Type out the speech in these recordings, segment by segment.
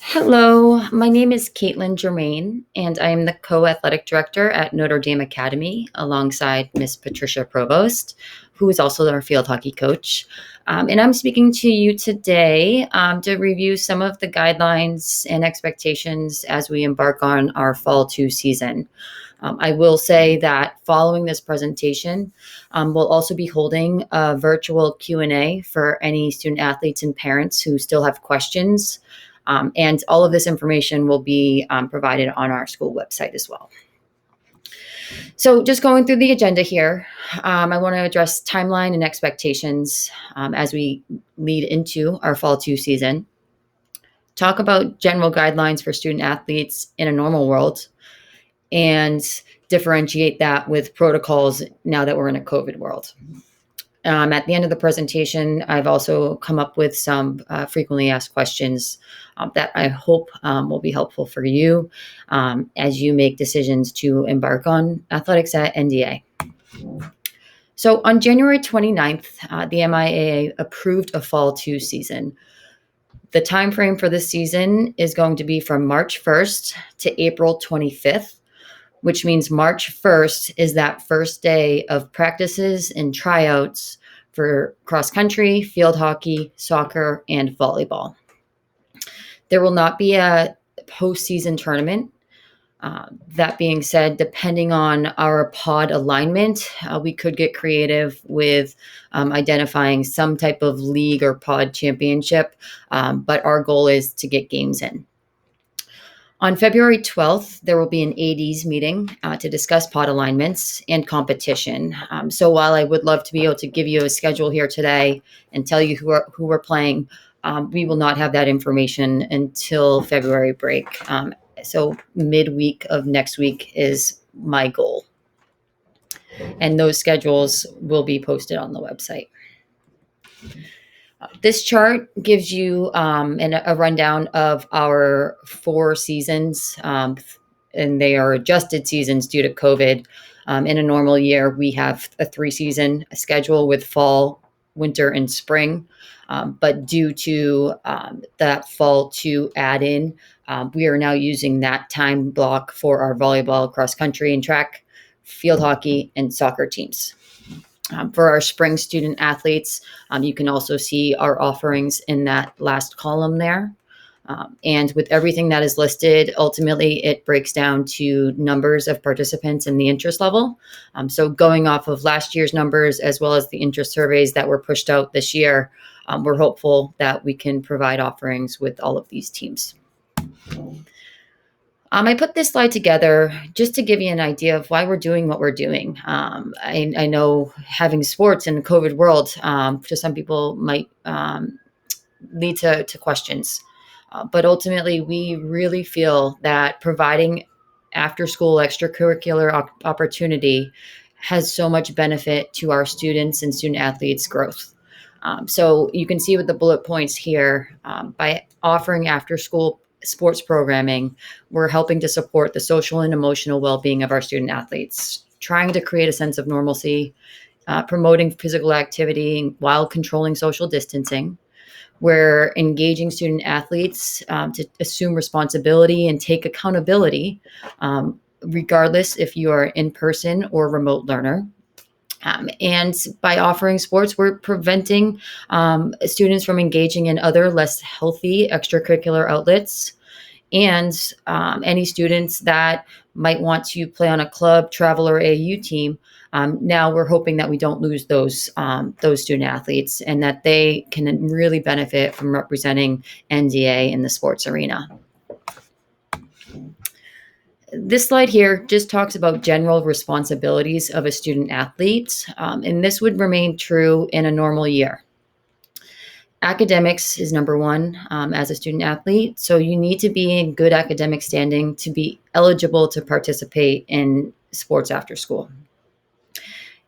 Hello, my name is Caitlin Germain, and I am the co-athletic director at Notre Dame Academy alongside Miss Patricia Provost, who is also our field hockey coach. And I'm speaking to you today to review some of the guidelines and expectations as we embark on our fall two season. I will say that following this presentation, we'll also be holding a virtual Q&A for any student athletes and parents who still have questions. And all of this information will be provided on our school website as well. So just going through the agenda here, I want to address timeline and expectations as we lead into our fall two season. Talk about general guidelines for student athletes in a normal world and differentiate that with protocols now that we're in a COVID world. At the end of the presentation, I've also come up with some frequently asked questions that I hope will be helpful for you as you make decisions to embark on athletics at NDA. So on January 29th, the MIAA approved a fall two season. The time frame for this season is going to be from March 1st to April 25th, which means March 1st is that first day of practices and tryouts for cross country, field hockey, soccer, and volleyball. There will not be a postseason tournament. That being said, depending on our pod alignment, we could get creative with identifying some type of league or pod championship, but our goal is to get games in. On February 12th, there will be an ADs meeting to discuss pod alignments and competition. So while I would love to be able to give you a schedule here today and tell you who we're playing, we will not have that information until February break. So midweek of next week is my goal. And those schedules will be posted on the website. This chart gives you a rundown of our 4 seasons, and they are adjusted seasons due to COVID. In a normal year, we have a 3-season schedule with fall, winter, and spring. But due to that fall to add in, we are now using that time block for our volleyball, cross country, and track, field hockey, and soccer teams. For our spring student athletes, you can also see our offerings in that last column there. And with everything that is listed, ultimately it breaks down to numbers of participants and the interest level. So going off of last year's numbers, as well as the interest surveys that were pushed out this year, we're hopeful that we can provide offerings with all of these teams. I put this slide together just to give you an idea of why we're doing what we're doing. I know having sports in the COVID world, to some people might lead to questions. But ultimately, we really feel that providing after-school extracurricular opportunity has so much benefit to our students and student athletes' growth. So you can see with the bullet points here, by offering after-school sports programming, we're helping to support the social and emotional well-being of our student athletes, trying to create a sense of normalcy, promoting physical activity while controlling social distancing. We're engaging student athletes to assume responsibility and take accountability, regardless if you are in person or remote learner. And by offering sports, we're preventing students from engaging in other less healthy extracurricular outlets. And any students that might want to play on a club, travel, or AU team, now we're hoping that we don't lose those student athletes and that they can really benefit from representing NDA in the sports arena. This slide here just talks about general responsibilities of a student athlete, and this would remain true in a normal year. Academics is number one as a student athlete, so you need to be in good academic standing to be eligible to participate in sports after school.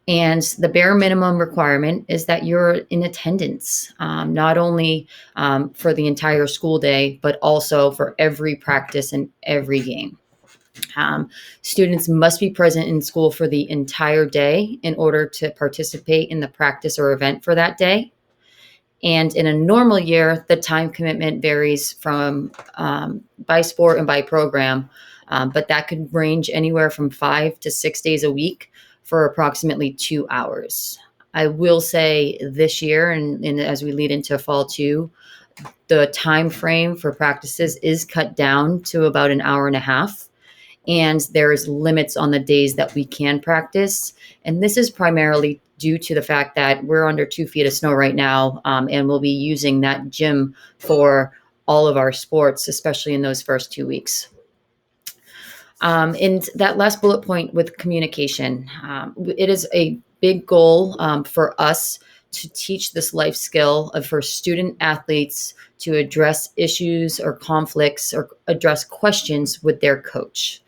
And the bare minimum requirement is that you're in attendance, not only for the entire school day, but also for every practice and every game. Students must be present in school for the entire day in order to participate in the practice or event for that day. And in a normal year, the time commitment varies from by sport and by program, but that could range anywhere from 5 to 6 days a week for approximately 2 hours. I will say this year, and as we lead into fall two, the time frame for practices is cut down to about an hour and a half, and there's limits on the days that we can practice. And this is primarily due to the fact that we're under 2 feet of snow right now, and we'll be using that gym for all of our sports, especially in those first 2 weeks. And that last bullet point with communication, it is a big goal for us to teach this life skill for student athletes to address issues or conflicts or address questions with their coach.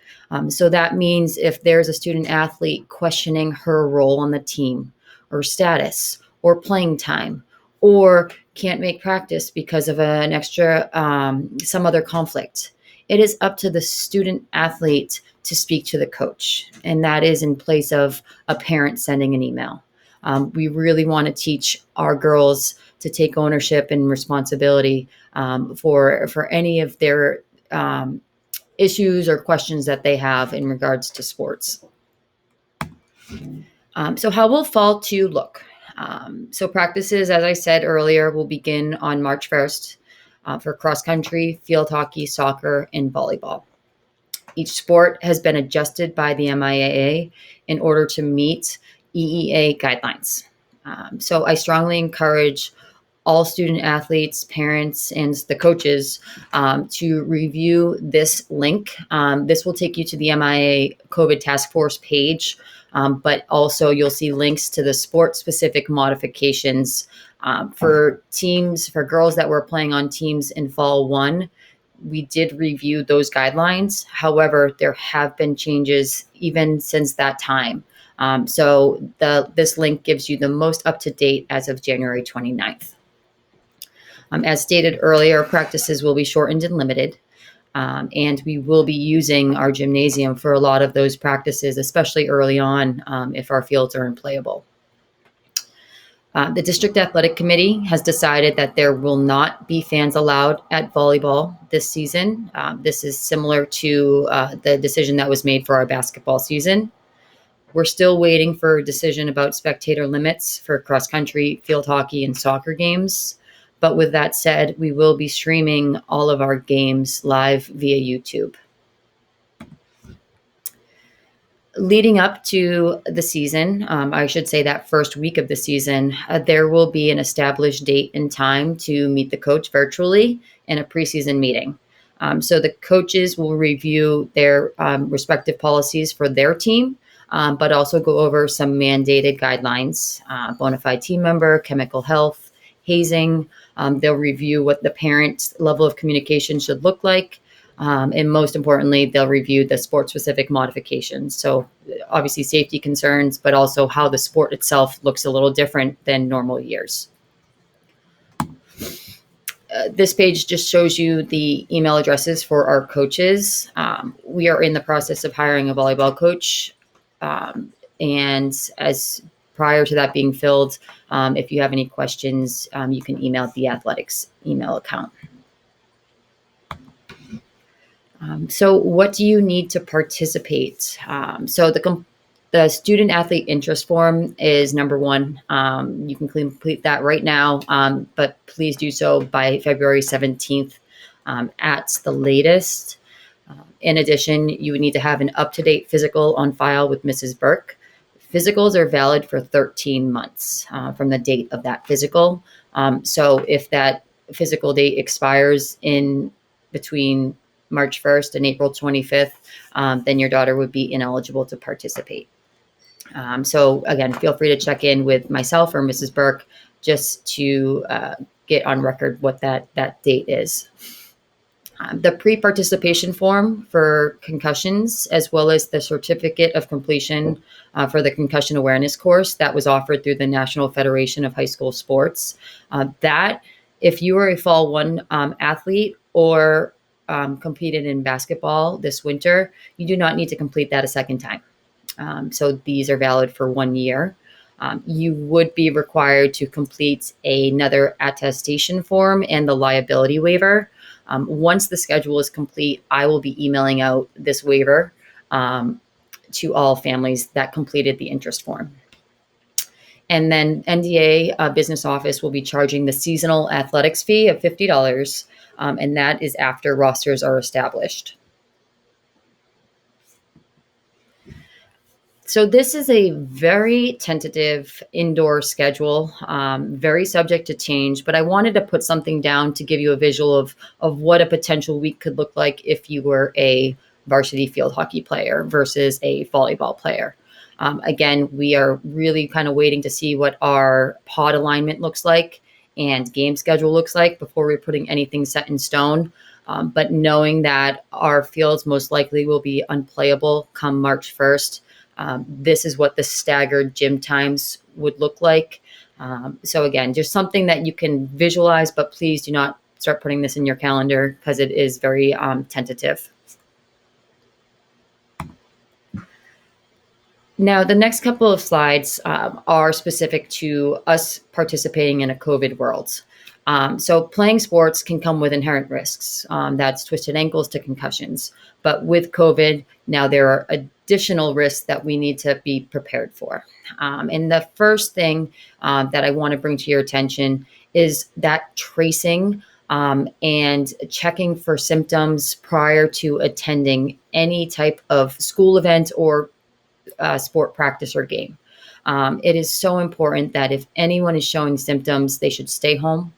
So that means if there's a student athlete questioning her role on the team or status or playing time or can't make practice because of an extra, some other conflict, it is up to the student athlete to speak to the coach. And that is in place of a parent sending an email. We really want to teach our girls to take ownership and responsibility for any of their issues or questions that they have in regards to sports. So how will fall two look? So practices, as I said earlier, will begin on March 1st for cross country, field hockey, soccer, and volleyball. Each sport has been adjusted by the MIAA in order to meet EEA guidelines. So I strongly encourage all student athletes, parents, and the coaches to review this link. This will take you to the MIA COVID Task Force page, but also you'll see links to the sport-specific modifications for teams, for girls that were playing on teams in Fall 1. We did review those guidelines. However, there have been changes even since that time. So this link gives you the most up-to-date as of January 29th. As stated earlier, practices will be shortened and limited, and we will be using our gymnasium for a lot of those practices, especially early on if our fields are unplayable. The District Athletic Committee has decided that there will not be fans allowed at volleyball this season. This is similar to the decision that was made for our basketball season. We're still waiting for a decision about spectator limits for cross country, field hockey, and soccer games. But with that said, we will be streaming all of our games live via YouTube. Leading up to the season, I should say that first week of the season, there will be an established date and time to meet the coach virtually in a preseason meeting. So the coaches will review their respective policies for their team, but also go over some mandated guidelines, bona fide team member, chemical health, hazing. They'll review what the parent level of communication should look like. And most importantly, they'll review the sport-specific modifications. So obviously safety concerns, but also how the sport itself looks a little different than normal years. This page just shows you the email addresses for our coaches. We are in the process of hiring a volleyball coach. And as prior to that being filled, if you have any questions, you can email the athletics email account. So what do you need to participate? So the student athlete interest form is number one. You can complete that right now, but please do so by February 17th at the latest. In addition, you would need to have an up-to-date physical on file with Mrs. Burke. Physicals are valid for 13 months from the date of that physical. So if that physical date expires in between March 1st and April 25th, then your daughter would be ineligible to participate. So again, feel free to check in with myself or Mrs. Burke just to get on record what that date is. The pre-participation form for concussions, as well as the certificate of completion for the concussion awareness course that was offered through the National Federation of High School Sports. That, if you are a Fall 1 athlete or competed in basketball this winter, you do not need to complete that a second time. So these are valid for 1 year. You would be required to complete another attestation form and the liability waiver. Once the schedule is complete, I will be emailing out this waiver to all families that completed the interest form. And then NDA business office will be charging the seasonal athletics fee of $50, and that is after rosters are established. So this is a very tentative indoor schedule, very subject to change. But I wanted to put something down to give you a visual of what a potential week could look like if you were a varsity field hockey player versus a volleyball player. Again, we are really kind of waiting to see what our pod alignment looks like and game schedule looks like before we're putting anything set in stone. But knowing that our fields most likely will be unplayable come March 1st, this is what the staggered gym times would look like. So again, just something that you can visualize, but please do not start putting this in your calendar because it is very tentative. Now, the next couple of slides are specific to us participating in a COVID world. So playing sports can come with inherent risks. That's twisted ankles to concussions. But with COVID, now there are additional risks that we need to be prepared for. And the first thing that I want to bring to your attention is that tracing and checking for symptoms prior to attending any type of school event or sport practice or game. It is so important that if anyone is showing symptoms, they should stay home,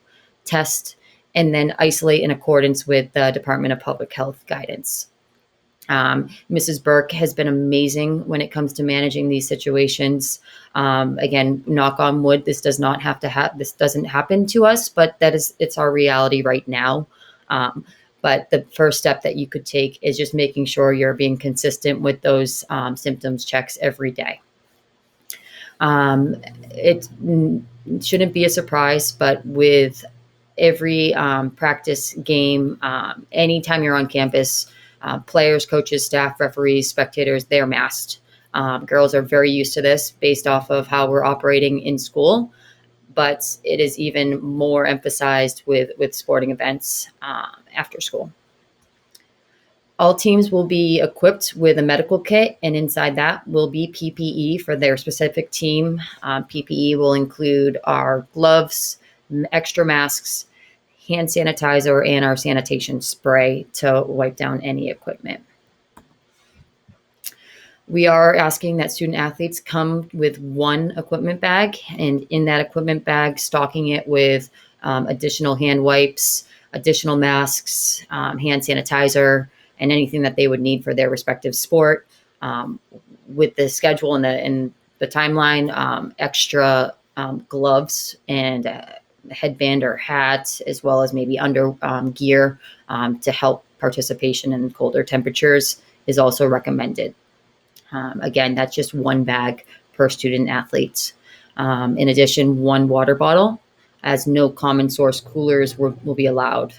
test, and then isolate in accordance with the Department of Public Health guidance. Mrs. Burke has been amazing when it comes to managing these situations. Again, knock on wood, this doesn't happen to us, but it's our reality right now. But the first step that you could take is just making sure you're being consistent with those symptoms checks every day. It shouldn't be a surprise, but with every practice game, anytime you're on campus, players, coaches, staff, referees, spectators, they're masked. Girls are very used to this based off of how we're operating in school, but it is even more emphasized with sporting events after school. All teams will be equipped with a medical kit, and inside that will be PPE for their specific team. PPE will include our gloves, extra masks, hand sanitizer, and our sanitation spray to wipe down any equipment. We are asking that student athletes come with one equipment bag, and in that equipment bag, stocking it with additional hand wipes, additional masks, hand sanitizer, and anything that they would need for their respective sport. With the schedule and the timeline, extra gloves and headband or hat, as well as maybe under gear to help participation in colder temperatures is also recommended. Again, that's just one bag per student athlete. In addition, one water bottle, as no common source coolers will be allowed.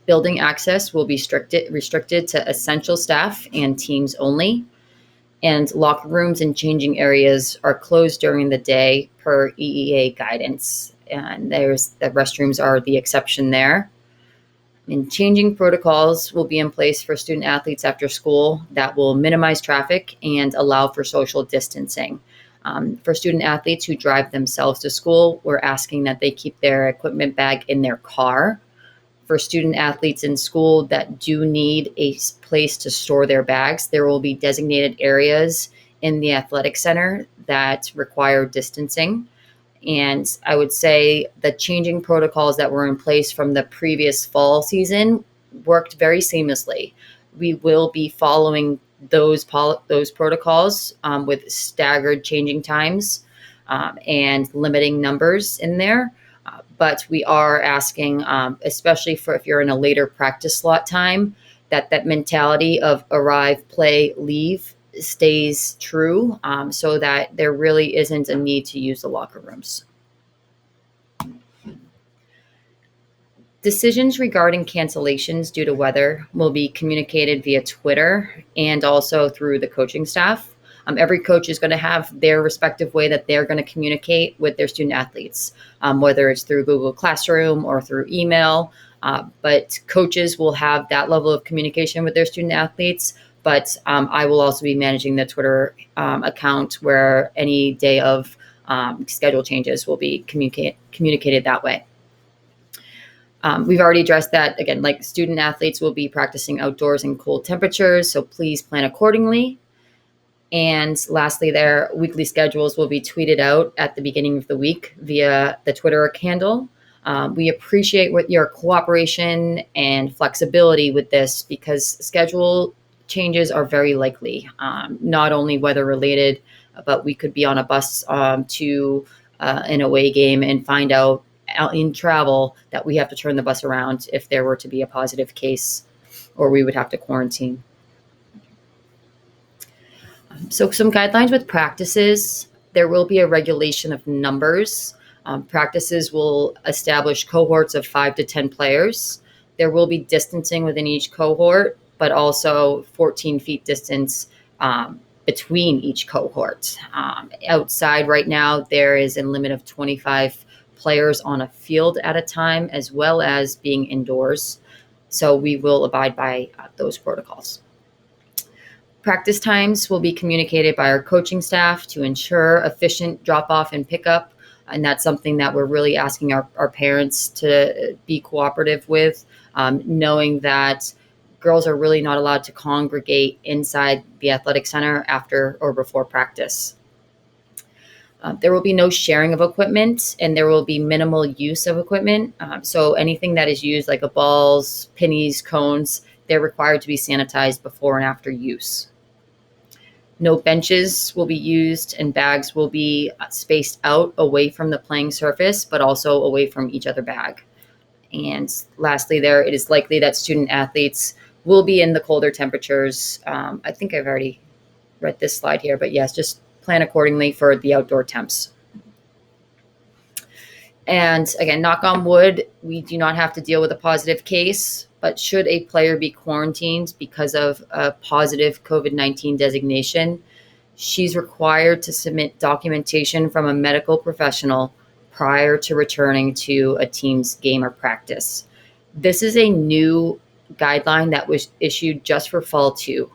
Building access will be restricted to essential staff and teams only. And locker rooms and changing areas are closed during the day per EEA guidance. And the restrooms are the exception there. And changing protocols will be in place for student athletes after school that will minimize traffic and allow for social distancing. For student athletes who drive themselves to school, we're asking that they keep their equipment bag in their car. For student athletes in school that do need a place to store their bags, there will be designated areas in the athletic center that require distancing. And I would say the changing protocols that were in place from the previous fall season worked very seamlessly. We will be following those protocols with staggered changing times and limiting numbers in there. But we are asking, especially for if you're in a later practice slot time, that mentality of arrive, play, leave stays true, so that there really isn't a need to use the locker rooms. Decisions regarding cancellations due to weather will be communicated via Twitter and also through the coaching staff. Every coach is going to have their respective way that they're going to communicate with their student athletes, whether it's through Google Classroom or through email. But coaches will have that level of communication with their student athletes. But I will also be managing the Twitter account where any day of schedule changes will be communicated that way. We've already addressed that. Again, like student athletes will be practicing outdoors in cold temperatures, so please plan accordingly. And lastly, their weekly schedules will be tweeted out at the beginning of the week via the Twitter handle. We appreciate your cooperation and flexibility with this because schedule changes are very likely, not only weather related, but we could be on a bus to an away game and find out in travel that we have to turn the bus around if there were to be a positive case, or we would have to quarantine. So some guidelines with practices, there will be a regulation of numbers. Practices will establish cohorts of 5 to 10 players. There will be distancing within each cohort, but also 14 feet distance between each cohort. Outside right now, there is a limit of 25 players on a field at a time, as well as being indoors. So we will abide by those protocols. Practice times will be communicated by our coaching staff to ensure efficient drop off and pickup. And that's something that we're really asking our parents to be cooperative with, knowing that girls are really not allowed to congregate inside the athletic center after or before practice. There will be no sharing of equipment, and there will be minimal use of equipment. So anything that is used, like balls, pennies, cones, they're required to be sanitized before and after use. No benches will be used, and bags will be spaced out away from the playing surface, but also away from each other bag. And lastly, it is likely that student athletes will be in the colder temperatures. I think I've already read this slide here, but yes, just plan accordingly for the outdoor temps. And again, knock on wood, we do not have to deal with a positive case, but should a player be quarantined because of a positive COVID-19 designation, she's required to submit documentation from a medical professional prior to returning to a team's game or practice. This is a new guideline that was issued just for fall 2.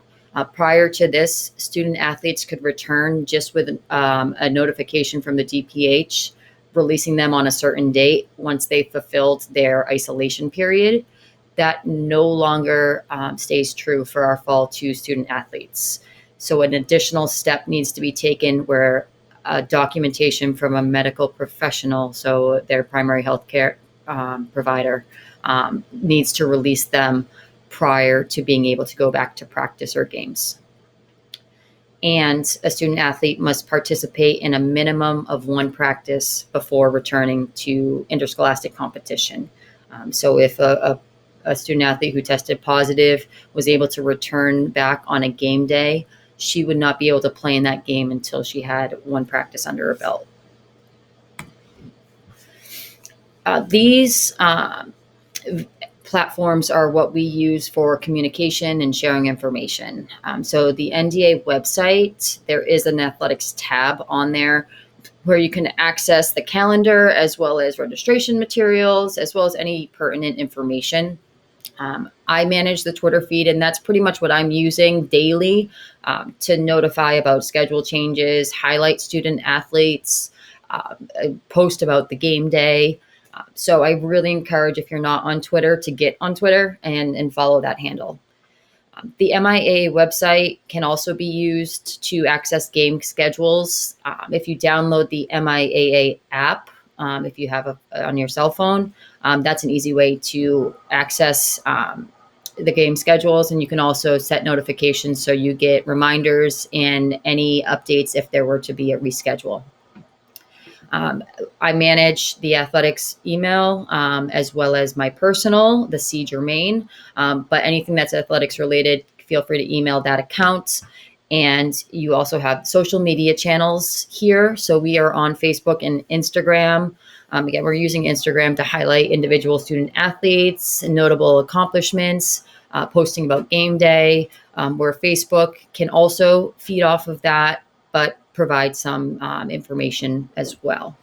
Prior to this, student athletes could return just with a notification from the DPH releasing them on a certain date once they fulfilled their isolation period. That no longer stays true for our fall 2 student athletes. So an additional step needs to be taken where documentation from a medical professional, so their primary health care provider, needs to release them prior to being able to go back to practice or games. And a student athlete must participate in a minimum of 1 practice before returning to interscholastic competition. So if a student athlete who tested positive was able to return back on a game day, she would not be able to play in that game until she had 1 practice under her belt. These platforms are what we use for communication and sharing information. So the NDA website, there is an athletics tab on there where you can access the calendar as well as registration materials, as well as any pertinent information. I manage the Twitter feed, and that's pretty much what I'm using daily to notify about schedule changes, highlight student athletes, post about the game day. So I really encourage, if you're not on Twitter, to get on Twitter and follow that handle. The MIA website can also be used to access game schedules. If you download the MIAA app, if you have on your cell phone, that's an easy way to access the game schedules. And you can also set notifications so you get reminders and any updates if there were to be a reschedule. I manage the athletics email as well as my personal, the C Germain. But anything that's athletics related, feel free to email that account. And you also have social media channels here. So we are on Facebook and Instagram. Again, we're using Instagram to highlight individual student athletes and notable accomplishments, posting about game day, where Facebook can also feed off of that, but provide some information as well.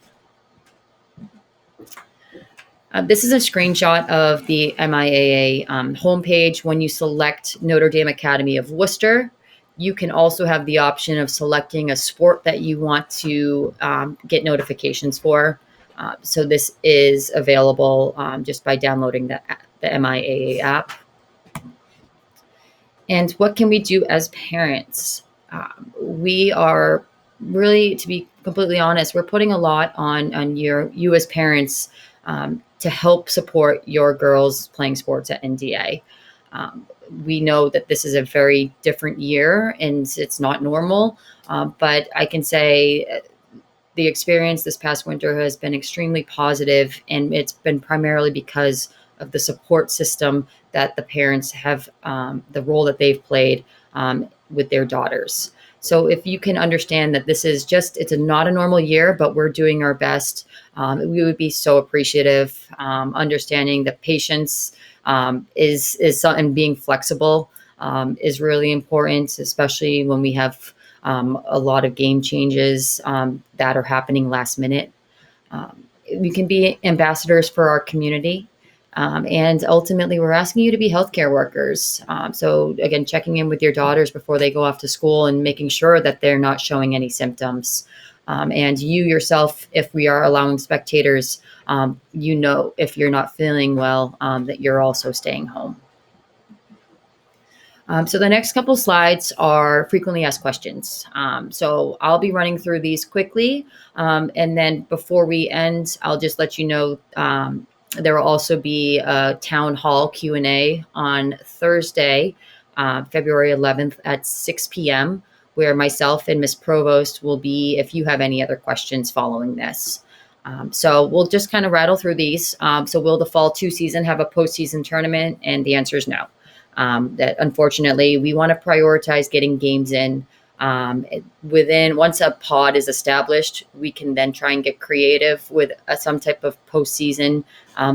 This is a screenshot of the MIAA homepage. When you select Notre Dame Academy of Worcester, you can also have the option of selecting a sport that you want to get notifications for. So this is available just by downloading the MIAA app. And what can we do as parents? We are really, to be completely honest, we're putting a lot on you as parents to help support your girls playing sports at NDA. We know that this is a very different year and it's not normal, but I can say the experience this past winter has been extremely positive, and it's been primarily because of the support system that the parents have, the role that they've played with their daughters. So if you can understand that this is just, it's not a normal year, but we're doing our best, we would be so appreciative. Understanding that patience is something, being flexible is really important, especially when we have a lot of game changes that are happening last minute. We can be ambassadors for our community. And ultimately, we're asking you to be healthcare workers. So, again, checking in with your daughters before they go off to school and making sure that they're not showing any symptoms. And you yourself, if we are allowing spectators, if you're not feeling well, that you're also staying home. So the next couple slides are frequently asked questions. So I'll be running through these quickly. And then before we end, I'll just let you know there will also be a town hall Q&A on Thursday, February 11th at 6 p.m., where myself and Ms. Provost will be if you have any other questions following this. So we'll just kind of rattle through these. So will the fall 2 season have a postseason tournament? And the answer is no. That unfortunately we want to prioritize getting games in. Once a pod is established, we can then try and get creative with some type of postseason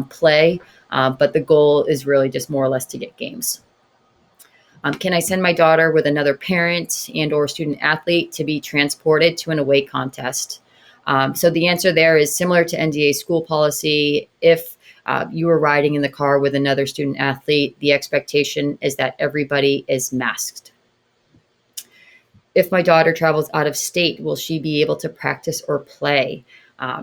play. But the goal is really just more or less to get games. Can I send my daughter with another parent and or student athlete to be transported to an away contest? So the answer there is similar to NDA school policy. If you were riding in the car with another student athlete, the expectation is that everybody is masked. If my daughter travels out of state, will she be able to practice or play?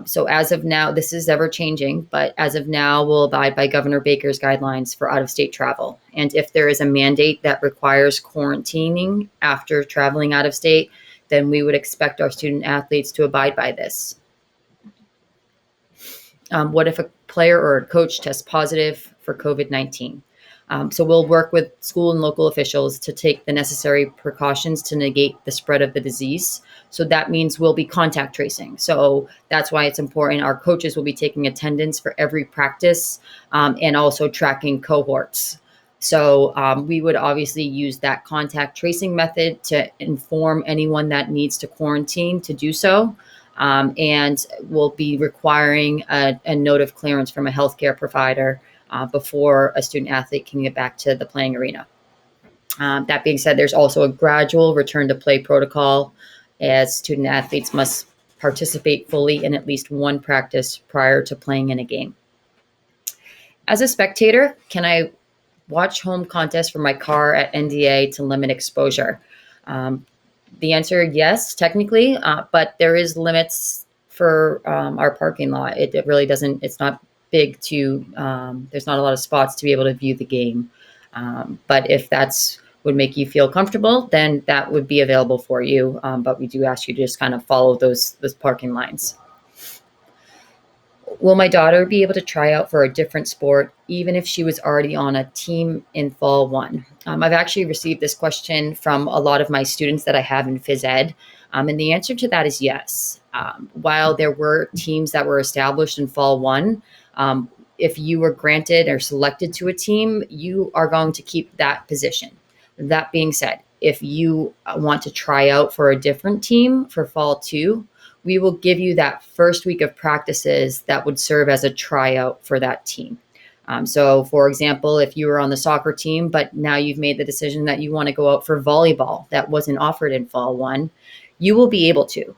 So as of now, this is ever changing, but as of now, we'll abide by Governor Baker's guidelines for out-of-state travel. And if there is a mandate that requires quarantining after traveling out of state, then we would expect our student athletes to abide by this. What if a player or a coach tests positive for COVID-19? So we'll work with school and local officials to take the necessary precautions to negate the spread of the disease. So that means we'll be contact tracing. So that's why it's important. Our coaches will be taking attendance for every practice and also tracking cohorts. So we would obviously use that contact tracing method to inform anyone that needs to quarantine to do so. And we'll be requiring a note of clearance from a healthcare provider before a student athlete can get back to the playing arena. That being said, there's also a gradual return to play protocol, as student athletes must participate fully in at least one practice prior to playing in a game. As a spectator, can I watch home contests from my car at NDA to limit exposure? The answer, yes, technically, but there is limits for our parking lot. It really doesn't, it's not big to, there's not a lot of spots to be able to view the game. But if that's would make you feel comfortable, then that would be available for you. But we do ask you to just kind of follow those parking lines. Will my daughter be able to try out for a different sport, even if she was already on a team in fall 1? I've actually received this question from a lot of my students that I have in phys ed. And the answer to that is yes. While there were teams that were established in fall 1, if you were granted or selected to a team, you are going to keep that position. That being said, if you want to try out for a different team for fall 2, we will give you that first week of practices that would serve as a tryout for that team. So, for example, if you were on the soccer team, but now you've made the decision that you want to go out for volleyball that wasn't offered in Fall 1, you will be able to.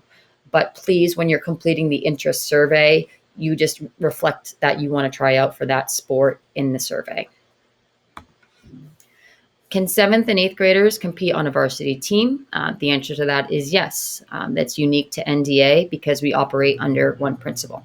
But please, when you're completing the interest survey, you just reflect that you want to try out for that sport in the survey. Can 7th and 8th graders compete on a varsity team? The answer to that is yes. That's unique to NDA because we operate under one principle.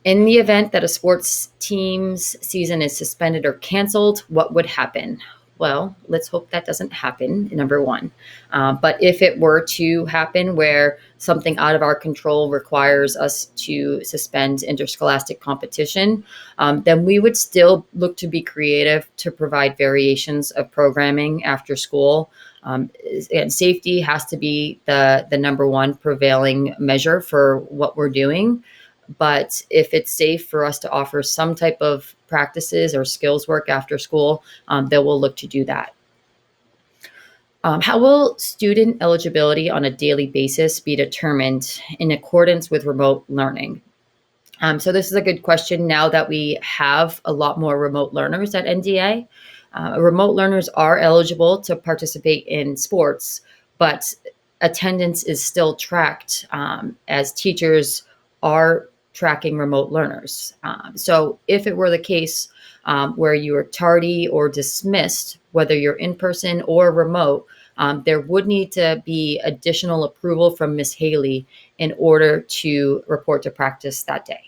In the event that a sports team's season is suspended or canceled, what would happen? Well, let's hope that doesn't happen, number one. But if it were to happen where something out of our control requires us to suspend interscholastic competition, then we would still look to be creative to provide variations of programming after school. And safety has to be the number one prevailing measure for what we're doing. But if it's safe for us to offer some type of practices or skills work after school, then we'll look to do that. How will student eligibility on a daily basis be determined in accordance with remote learning? So this is a good question now that we have a lot more remote learners at NDA. Remote learners are eligible to participate in sports, but attendance is still tracked as teachers are tracking remote learners. So if it were the case where you are tardy or dismissed, whether you're in person or remote, there would need to be additional approval from Ms. Haley in order to report to practice that day.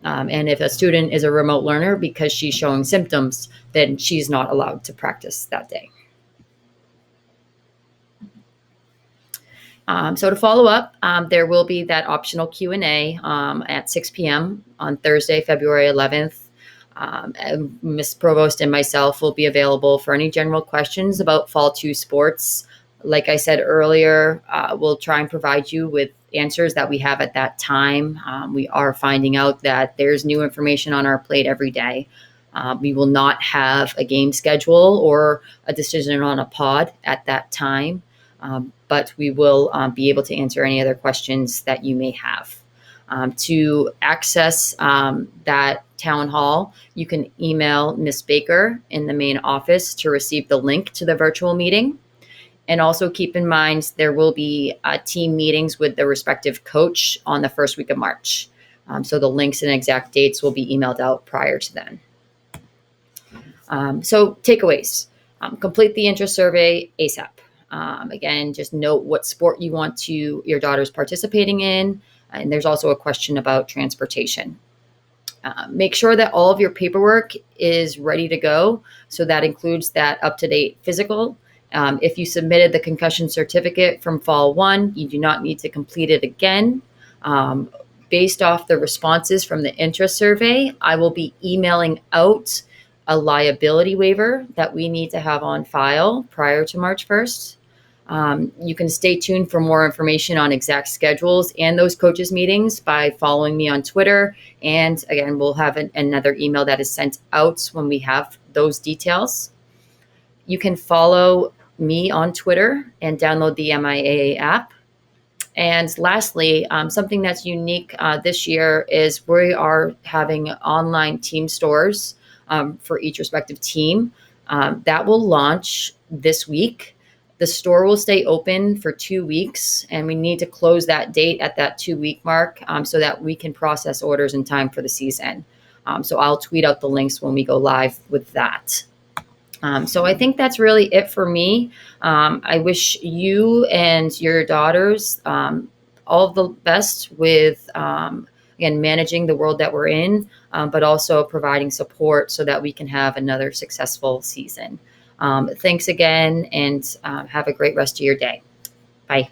And if a student is a remote learner because she's showing symptoms, then she's not allowed to practice that day. So to follow up, there will be that optional Q&A at 6 p.m. on Thursday, February 11th. Ms. Provost and myself will be available for any general questions about Fall 2 sports. Like I said earlier, we'll try and provide you with answers that we have at that time. We are finding out that there's new information on our plate every day. We will not have a game schedule or a decision on a pod at that time, but we will be able to answer any other questions that you may have. To access that town hall, you can email Ms. Baker in the main office to receive the link to the virtual meeting. And also keep in mind, there will be team meetings with the respective coach on the first week of March. So the links and exact dates will be emailed out prior to then. So takeaways, complete the interest survey ASAP. Again, just note what sport you want your daughter's participating in. And there's also a question about transportation. Make sure that all of your paperwork is ready to go. So that includes that up-to-date physical. If you submitted the concussion certificate from Fall 1, you do not need to complete it again. Based off the responses from the interest survey, I will be emailing out a liability waiver that we need to have on file prior to March 1st. You can stay tuned for more information on exact schedules and those coaches meetings by following me on Twitter. And again, we'll have another email that is sent out when we have those details. You can follow me on Twitter and download the MIAA app. And lastly, something that's unique this year is we are having online team stores for each respective team. That will launch this week. The store will stay open for 2 weeks, and we need to close that date at that 2-week mark so that we can process orders in time for the season. So I'll tweet out the links when we go live with that. So I think that's really it for me. I wish you and your daughters all the best with, again, managing the world that we're in, but also providing support so that we can have another successful season. Thanks again, and have a great rest of your day. Bye.